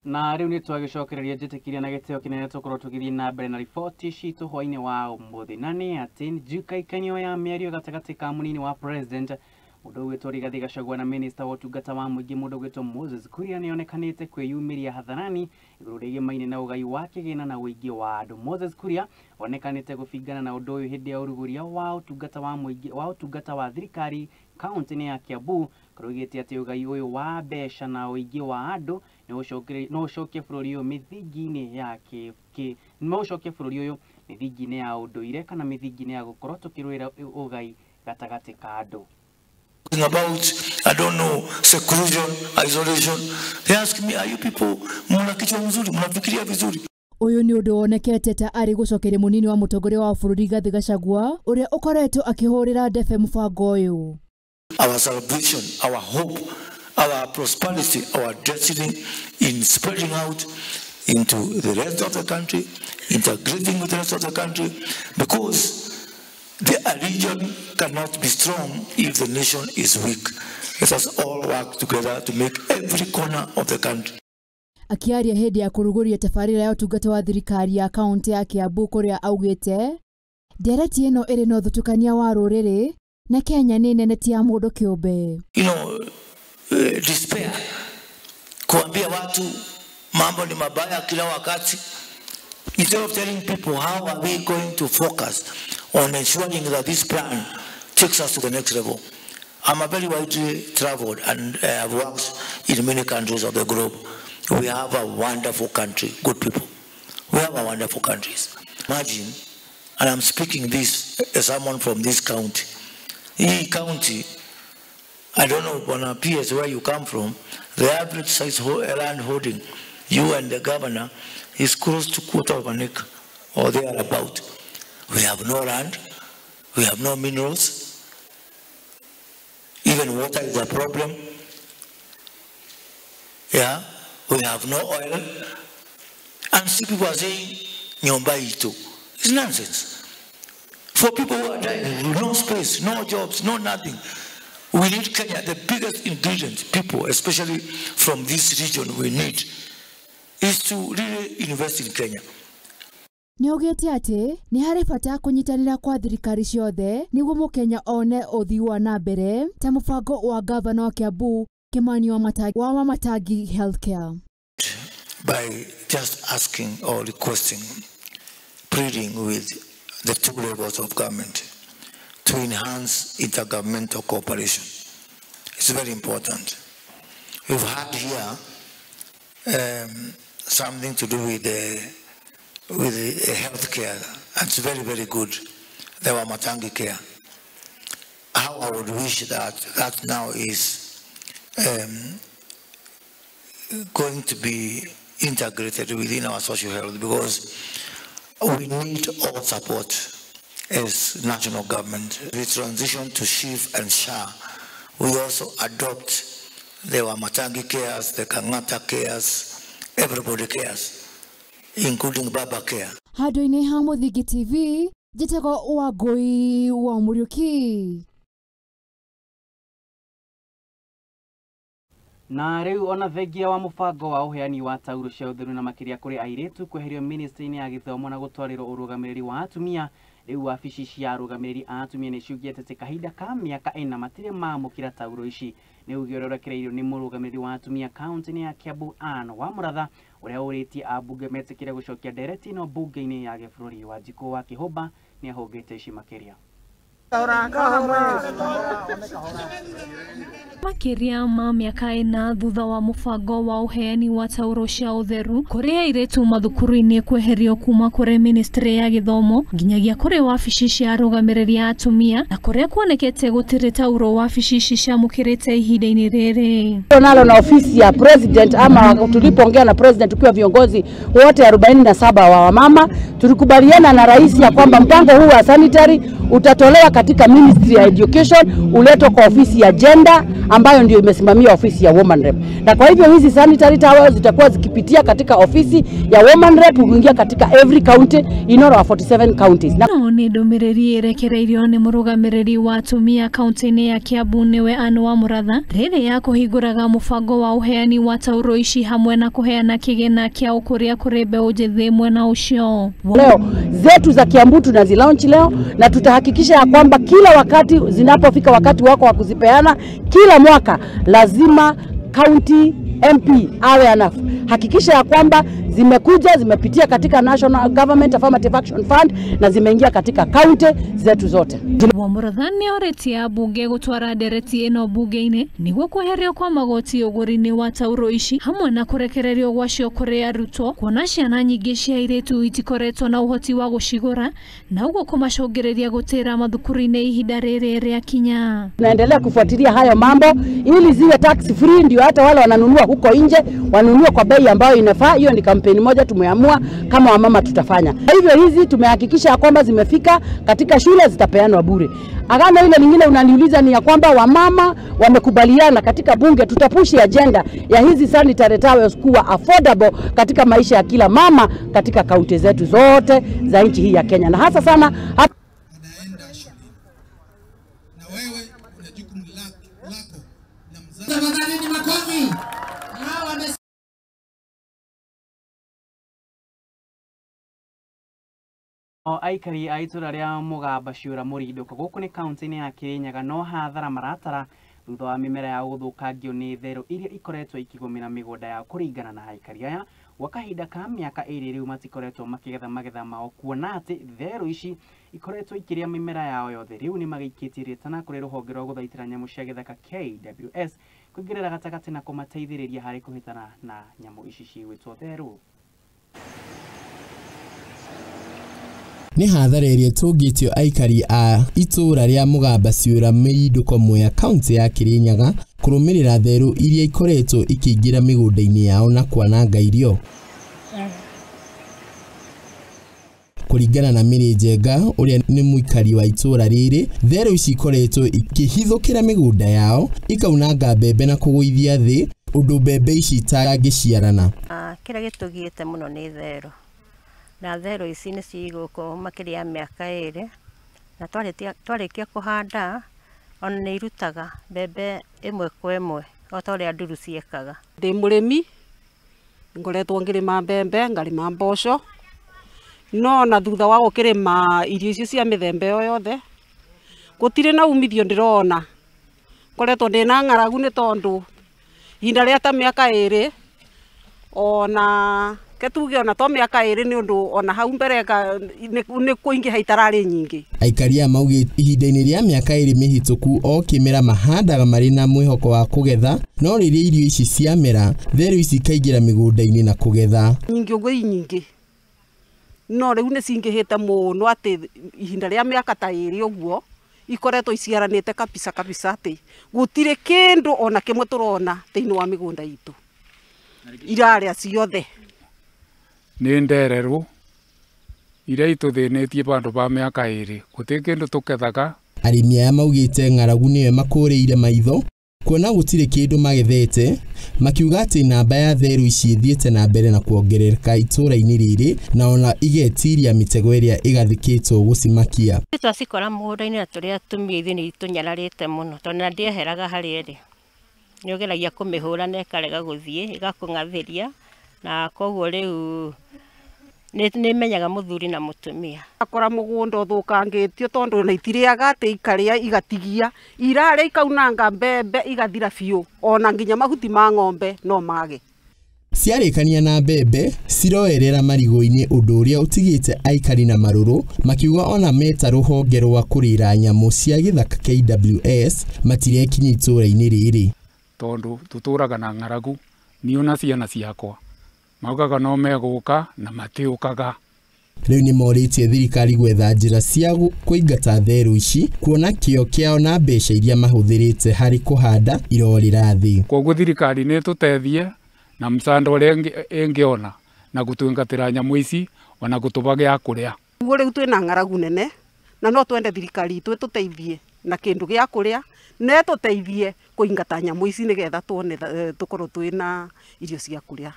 Na riu ni twagicokereria njitikiria na gitio kinene tukorwo tugithii na mbere na riboti citu hwaini wa umuthi na ni ati njukaikanio ya miario gatagati ka munini wa president mundu witwo Rigathi Gachagua na minister wa utungata wa muingi mundu witwo Moses Kuria nionekanite kwiyumiria hatharani iguru rigie maine na ugai wa kigina na uingi wa andu. Moses Kuria onekanite gubingana na undu uyu hindi ya uruguria wa utungata wa muingi wa utungata wa thirikari kaunti ya Kiambu kurugite ati ugai uyu wa besha na uingi wa andu no ucokie bururi uyu mithingi-ini yake no ucokie bururi uyu mithingi-ini ya unduire kana mithingi-ini ya gukorwo tukirwira ugai gatagati ka andu. About, I don't know, seclusion, isolation. They ask me, are you people muna kichwa mzuri, mnafikiria vizuri? Uyu ni undu wonekete ta ari gucokeria munini wa mutongoria wa bururi Rigathi Gachagua uria ukoretwo akihurira ndebe mubango uyu. Our salvation, our hope, our prosperity, our destiny in spreading out into the rest of the country, integrating with the rest of the country, because the region cannot be strong if the nation is weak. Let us all work together to make every corner of the country. Akiaria hindi ya kuruguria tabarira ya utungata wa thirikari ya kaunti ya Kiambu kuria augite ndereti ino iri no thutukania wa ruriri na Kenya ni neneti ya mundu kiumbe. Despair. Kuambia watu mambo ni mabaya kila wakati. Instead of telling people how are we going to focus on ensuring that this plan takes us to the next level. I'm a very widely traveled and I've worked in many countries of the globe. We have a wonderful country, good people. We have a wonderful countries. Imagine, and I'm speaking this as someone from this county. Hii county, I don't know, Bwana PS, where you come from, the average size land holding, you and the governor, is close to quarter of an acre or thereabout. We have no land, we have no minerals, even water is a problem. Yeah, we have no oil, and still people are saying, Nyomba ito. It's nonsense. For people who are dying, no space, no jobs, no nothing. We need Kenya, the biggest ingredient, people, especially from this region, we need, is to really invest in Kenya. Niogete ati ni hari bata kunyitanira kwa thirikari ciothe niguo mukenya one uthii wa na mbere ta mubango wa governor wa Kiambu Kimani Wamatangi healthcare. By just asking or requesting, pleading with the two levels of government to enhance intergovernmental cooperation. It's very important. We've had here something to do with the healthcare. It's very, very good. The Wamatangi care. How I would wish that now is going to be integrated within our social health, because we need all support as national government. We transition to SHIF and SHA. We also adopt the Wamatangi cares, the Kangata cares, everybody cares, including Baba care. Handu-ini ha Muthingi TV, njitagwo Wangui wa Muriuki. Na riu ona thengia wa mubango wa uheani wa tauro cia utheru na makiria kuri airetu kweherio ministry-ini ya githomo na gutwarirwo urugamiriri wa atumia. Riu wabici cia arugamiriri a atumia ni ciugite ati kahinda ka miaka 4 matire mamukira tauro ici. Ni ugiororekereirio ni murugamiriri wa atumia kaunti ya Kiambu Anne Wamuratha uria uritie abunge metikire gucokia ndereti ino bunge-ini ya gibũrũri wa Njiko wa Kihũmba ni ahũngĩte ici makiria. Makiria ma miaka 4 thutha wa mubango wa uheani wa tauro cia utheru kuri airetu mathukuru-ini kweherio kuma kuri ministry ya githomo nginyagia kuri wabici cia arugamiriri a atumia na kuria kuonekete gutire tauro wabici cia mukirite ihinda-ini riri. Nalo na ofisi ya president ama tulipoongea na president tukiwa viongozi wote 47 wa wamama tulikubaliana na rais ya kwamba mpango huu wa sanitary utatolewa katika Ministry ya Education uletwe kwa ofisi ya Gender ambayo ndio imesimamia ofisi ya Women Rep. Na kwa hivyo hizi sanitary towels zitakuwa zikipitia katika ofisi ya Women Rep kuingia katika every county in all 47 counties. No ni ndumiriri irekereirio ni murugamiriri wa atumia kaunti-ini ya Kiambu niwe Anne Wamuratha riri ya kuhinguraga mubango wa uheani wa tauro ici hamwe na kuheana kigina kia ukuria kuri mbeu njithi mwena ucio. Leo zetu za Kiambu tunazilaunch leo na tutahakikisha ya kwamba kila wakati zinapofika wakati wako wa kuzipeana kila mwaka lazima county MP awe hakikisha ya kwamba zimekuja zimepitia katika National Government Affirmative Action Fund na zimeingia katika county zetu zote. Wamuratha ni oretie abunge gutwara ndereti ino bunge-ini niguo kweherio kwa magoti uguri-ini wa tauro ici hamwe na kurekererio gwacio kuri arutwo kuona ciana nyingi cia airitu itikoretwo na uhoti wa gucigura na uguo kumacungiriria gutira mathukuru-ini ihinda riri ria kinya. Tunaendelea kufuatilia hayo mambo ili ziwe tax free, ndio hata wale wananunua huko nje wanunue kwa bei ambayo inafaa. Hiyo ni kampeni moja tumeamua kama wamama tutafanya. Hivyo hizi tumehakikisha kwamba zimefika katika shule, zitapeanwa bure. Agano ile lingine unaniuliza ni ya kwamba wamama wamekubaliana katika bunge tutapushi agenda ya hizi sanitary towels kuwa affordable katika maisha ya kila mama katika kaunti zetu zote za nchi hii ya Kenya, na hasa sana anaenda shule. Na wewe una jukumu lako na mzazi. Tafadhali ni makofi. Aikari a itura ria Mugamba Ciura Murindo guku ni kaunti-ini ya Kirinyaga no hathara maratara thutha wa mimera ya guthukangio ni therũ iria ikoretwo ikigumira migunda ya kuringana na aikari aya gwa kahinda ka miaka iri riu matikoretwo makigetha magetha mao kuona ati therũ ici ikoretwo ikiria mimera yao yothe. Riu ni magikitie ritana kuri ruhonge rwa guthaitira nyamu cia githaka KWS kuingirira gatagati na kumateithiriria hari kuhitana na nyamu ici ciigwitwo therũ. Ni hathara iria tungitio aikari a itura ria Mugamba Ciura Murindo komwe ya kaunti ya Kirinyaga kurumirira therũ iria ikoretwo ikiingira migunda-ini yao na kwananga irio. Kuringana na Mary Njenga uria ni muikari wa itura riri, therũ ici ikoretwo ikihithukira migunda yao ikaunanga mbembe na kuguithia thi undu mbembe ici itangiciarana. Kira gitugiite muno ni therũ na therũ ici nĩ cigũkũ makĩria mĩaka ĩrĩ na twarĩkia kũhanda ona nĩ irutaga mbembe ĩmwe kwa ĩmwe o ta ũrĩa nduru ciekaga. Ndĩ mũrĩmi ngoretwo ngĩrĩma mbembe ngarĩma mboco no na thutha wa gũkĩrĩma irio icio cia mĩthemba yothe gũtirĩ na umithio ndĩrona. Ngoretwo ndĩna ng'aragu nĩ tondũ ihinda rĩa ta mĩaka ĩrĩ ona ketuge ona to miaka iri ni undu ona hau mbere ni kuingi haitarari nyingi. Aikari mauge ihinda-ini ria miaka iri mihituku o kimera mahandaga mari na mwihoko wa kugetha no riria irio ici ciamera therũ ici kaingira migunda-ini na kugetha nyingi ugoi nyingi no riu ni cingihite muno ati ihinda ria miaka ta iri uguo ikoretwo iciaranite kabisa ati gutire kindu ona kimwe turona thiini wa migunda itu iraria ciothe ni ndererũ iria ituthinetie bandu ba miaka iri guti kindu tukethaga. Arimi aya maugite ng'aragu niwe makũrĩire maitho kuona gutire kindu magethete makiuga ati namba ya therũ ici ithiĩte na mbere na kuongerereka itura-ini riri na ona igetiria mitego iria igathikĩtwo gucimakia. Twacikora mũgũnda-inĩ na tũrĩa tumĩithi nĩ itunyararĩte mũno tondũ na ndieheraga harĩa ĩrĩ nĩ ũgeragia kũmĩhũra na ĩkarega gũthiĩ igakũng'athĩria na koguo rĩu nĩ menyaga muthuri na mutumia. Akora mugunda uthukangitio tondu na itiriaga ati ikaria igatigia iraria ikaunanga mbembe igathira biu ona nginya mahuti ma ng'ombe no mage. Ciarĩkania na mbembe ciroerera marigũ-inĩ ũndũ ũrĩa ũtigĩte aikari na marũrũ makiuga ona meta rũhonge rwa kũrĩra nyamũ cia gĩthaka KWS matirekinya itũra-inĩ rĩrĩ tondu tuturaga na ng'aragu niũ na ciana ciakwa maugaga no megũka na matiũkaga. Rĩu nĩ morĩtie thirikari gwetha njĩra cia kũingata therũ ici kuona kĩo kĩao na mbeca iria mahũthĩrĩte harĩ kũhanda irorĩra thĩ. Koguo thirikari nĩ tũteithie na msaada ũrĩa ĩngĩona na gũtũingatĩra nyamũ ici ona gũtũba gĩa kũrĩa. Rĩu twĩna ng'aragu nene na no twende thirikari itũ ĩtũteithie na kĩndũ gĩa kũrĩa na ĩtũteithie kũingata nyamũ ici nĩgetha tuone tũkorwo twĩna irio cia kũrĩa.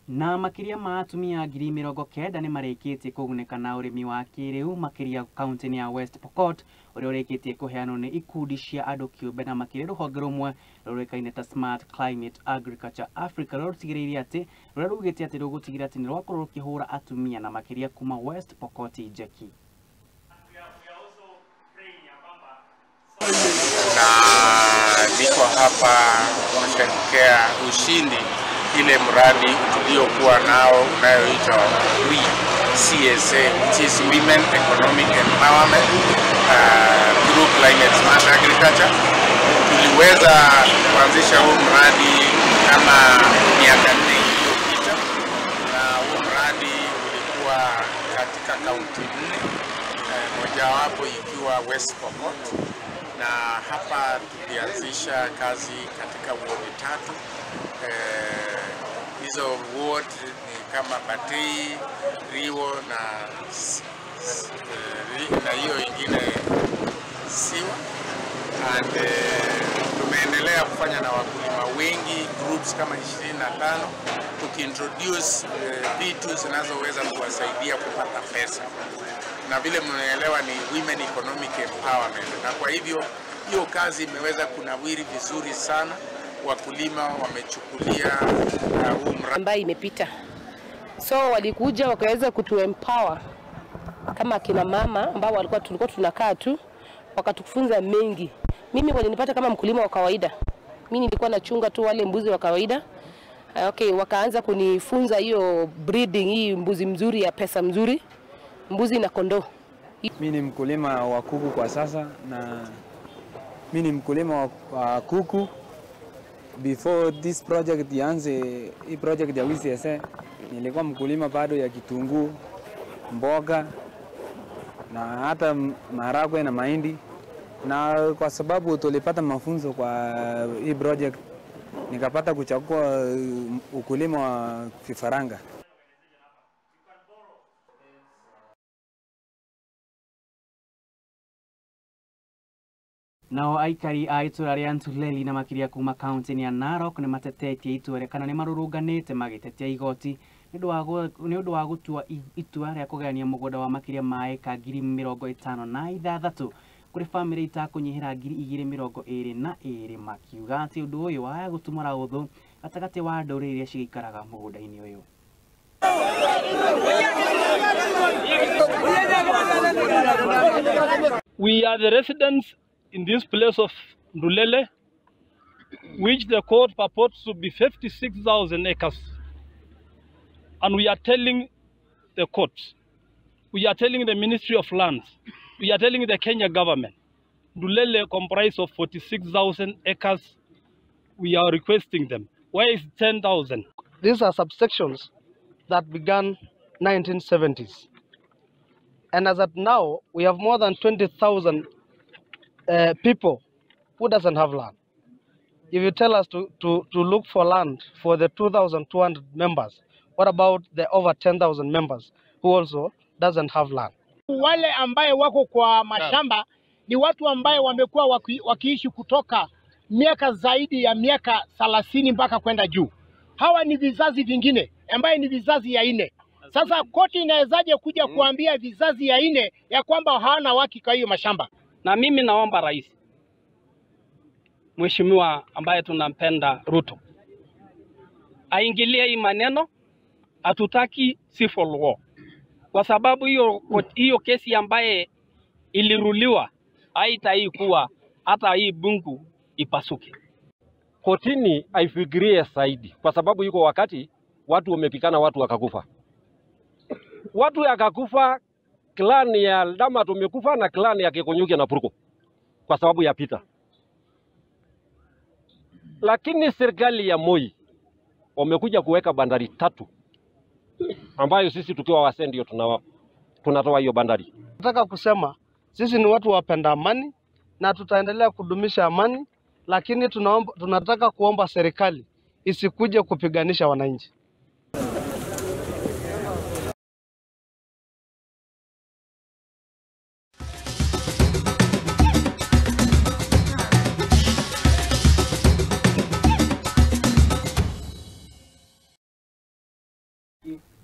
Na makiria ma atumia 90,000 nĩ marĩkĩtie kũgunĩka na ũrĩmi wa kĩrĩu makiria kaunti ya West Pokot ũrĩa ũrĩkĩtie kũheanwo nĩ ikundi cia andũ kĩũmbe na makiria rũhonge rũmwe rũrĩkaine ta Smart Climate Agriculture Africa rũrĩa rũtigĩrĩire atĩ rũrĩa rugĩte atĩ rũgũtigĩra atĩ nĩ rwakorwo rũkĩhũra atumia na makiria kuma West Pokot njeki. Na niko hapa kusherehekea ushindi ile mradi tuliokuwa nao unayoitwa CSA, which is Women Economic Empowerment through Climate Smart Agriculture. Tuliweza kuanzisha huu mradi kama miaka 4 iliyopita, na huu mradi ulikuwa katika kaunti 4, mojawapo ikiwa West Pokot, na hapa tulianzisha kazi katika wodi 3. Hizo ward ni kama Batei, Riwo na hiyo ingine Siwa. And tumeendelea kufanya na wakulima wengi, groups kama 25, tukiintroduce vitu zinazoweza kuwasaidia kupata pesa. Na vile mnaelewa ni Women Economic Empowerment, na kwa hivyo hiyo kazi imeweza kunawiri vizuri sana. Wakulima wamechukulia huu mradi ambayo imepita, so walikuja wakaweza kutuempower kama kina mama ambao tulikuwa tunakaa tu, wakatufunza mengi. Mimi walinipata kama mkulima wa kawaida, mimi nilikuwa nachunga tu wale mbuzi wa kawaida. Okay, wakaanza kunifunza hiyo breeding, hii mbuzi mzuri ya pesa mzuri, mbuzi na kondoo. Mimi ni mkulima wa kuku kwa sasa, na mimi ni mkulima wa kuku. Before this project ianze, hii project ya WCSA, nilikuwa mkulima bado ya kitunguu, mboga na hata maharagwe na mahindi, na kwa sababu tulipata mafunzo kwa hii project nikapata kuchagua ukulima wa vifaranga. Nao aikari a itura ria Ntuleli na makiria kuma kaunti ya Narok nĩ matetetie itua kana nĩ marũrũnganĩte magĩtetia igoti nĩ ũndũ wa gũtua itua rĩa kũgayania mũgũnda wa makiria ma eka 56,000 kũrĩ bamĩrĩ itakũnyihĩra 222 makiuga atĩ ũndũ ũyũ waya gũtumũra ũthũ gatagatĩ wa ndũrĩrĩ iria cigĩikaraga mũgũnda-inĩ ũyũ. We are the residents in this place of Ndulele, which the court purports to be 56,000 acres. And we are telling the court, we are telling the Ministry of Lands, we are telling the Kenya government, Ndulele comprises of 46,000 acres. We are requesting them. Where is 10,000? These are subsections that began 1970s. And as at now, we have more than 20,000 people who doesn't have land. If you tell us to look for land for the 2,200 members, what about the over 10,000 members who also doesn't have land? Wale ambaye wako kwa mashamba ni watu ambaye wamekuwa wakiishi kutoka miaka zaidi ya miaka 30 mpaka kwenda juu. Hawa ni vizazi vingine ambaye ni vizazi ya 4. Sasa koti inawezaje kuja kuambia vizazi ya 4 ya kwamba hawana haki kwa hiyo mashamba? Na mimi naomba rais, mheshimiwa ambaye tunampenda Ruto, aingilie hii maneno. Hatutaki civil war, kwa sababu hiyo kesi ambaye iliruliwa haitaikuwa hata hii bungu ipasuke. Kotini haifikirie zaidi, kwa sababu yuko wakati watu wamepikana, watu wakakufa, watu yakakufa. Clan ya Dama tumekufa na clan ya Kekonyuki na Purko kwa sababu ya pita. Lakini serikali ya Moi wamekuja kuweka bandari 3 ambayo sisi tukiwa wasee ndio tunatoa hiyo bandari. Nataka kusema sisi ni watu wapenda amani na tutaendelea kudumisha amani, lakini tunataka kuomba serikali isikuje kupiganisha wananchi.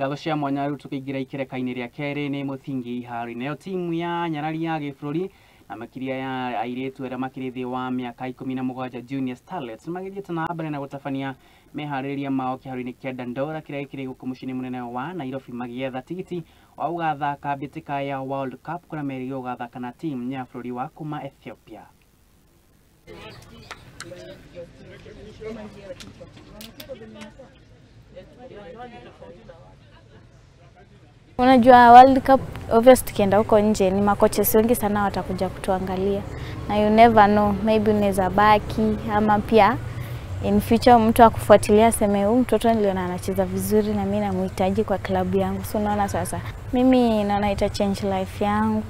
Ngatho cia mwanya riu tukiingira ikereka-ini ria keri ni Muthingi Hari. Nayo timu ya Nyarari ya Gĩbũrũri na makiria ya airetu aria makiri thi wa miaka 17 Junior Starlets magithiete na mbere na gutabania meharĩrĩria mao kĩharo-inĩ kĩa Dandora kĩrĩa kĩrĩ gũkũ mũciĩ mũnene wa Nairobi magietha tigiti wa gũgathaka mbĩtĩka ya World Cup kũrĩa merĩ gũgathaka na timu ya bũrũri wa kuma Ethiopia. Unajua World Cup obviously tukienda huko nje ni makocha wengi sana watakuja kutuangalia. Na you never know, maybe unaweza baki ama pia in future mtu akufuatilia sema huyu mtoto niliona anacheza vizuri na mimi namhitaji kwa klabu yangu. So naona sasa mimi naona ita change life yangu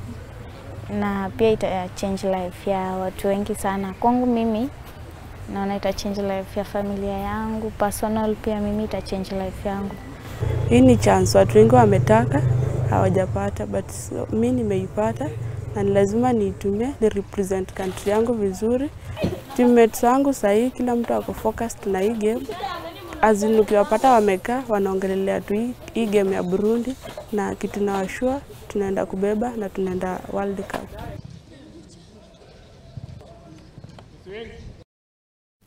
na pia ita change life ya watu wengi sana. Kwangu mimi naona ita change life ya familia yangu, personal pia mimi ita change life yangu. Hii ni chance watu wengi wametaka hawajapata, but mimi nimeipata na lazima niitumie ni represent country yangu vizuri. Teammates wangu sahi kila mtu ako focused na hii game. Azinu ukiwapata wamekaa wanaongelelea tu hii game ya Burundi na kitu na washua tunaenda kubeba na tunaenda World Cup.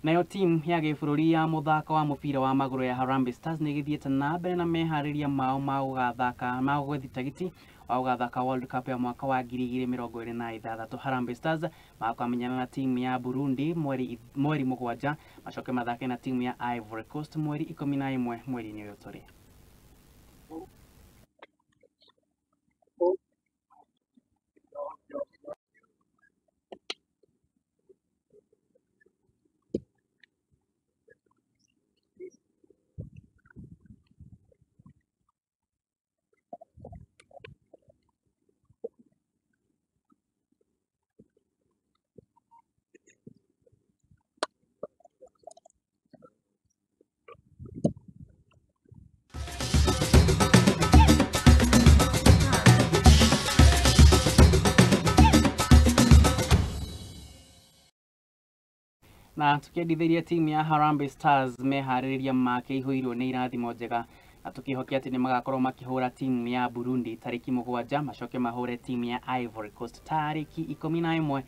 Nayo timu ya Gĩbũrũri ya muthako wa mupira wa magũrũ ya Harambee Stars nĩgĩthiĩte na mbere na meharĩrĩria mao ma gũgwetha tigiti wa gũgathaka World Cup ya mwaka wa 2026. Harambee Stars makwamenyana na timu ya Burundi mweri 7 macoke mathake na timu ya Ivory Coast mweri 11 mweri-inĩ ũyũ tũrĩ. Na tukiendithĩria timu ya Harambee Stars meharĩrĩria makĩihũirwo nĩ irathimo njega na tukihokia atĩ nĩ magakorwo makĩhũra timu ya Burundi tarĩki 7 macoke mahũre timu ya Ivory Coast tarĩki 11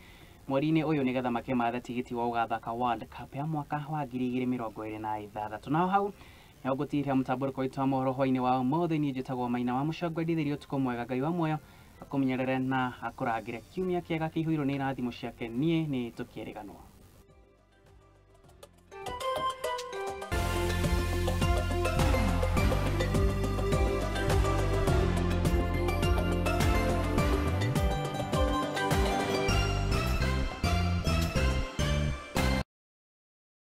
mweri-inĩ ũyũ nĩgetha makematha tigiti wa gũgathaka World Cup ya mwaka wa 2026. Nao hau nĩho ngũtiria mũtambũrũko witũ wa mohoro hwainĩ wa ũmũthĩ. Niĩ njĩtagwo Maina wa Mũcongo, endithĩria ũtukũ mwega, Ngai wa muoyo akũmenyerere na akũrangĩre kiumia kĩega kĩihũirwo nĩ irathimo ciake. Niĩ nĩ tũkĩrĩganwo.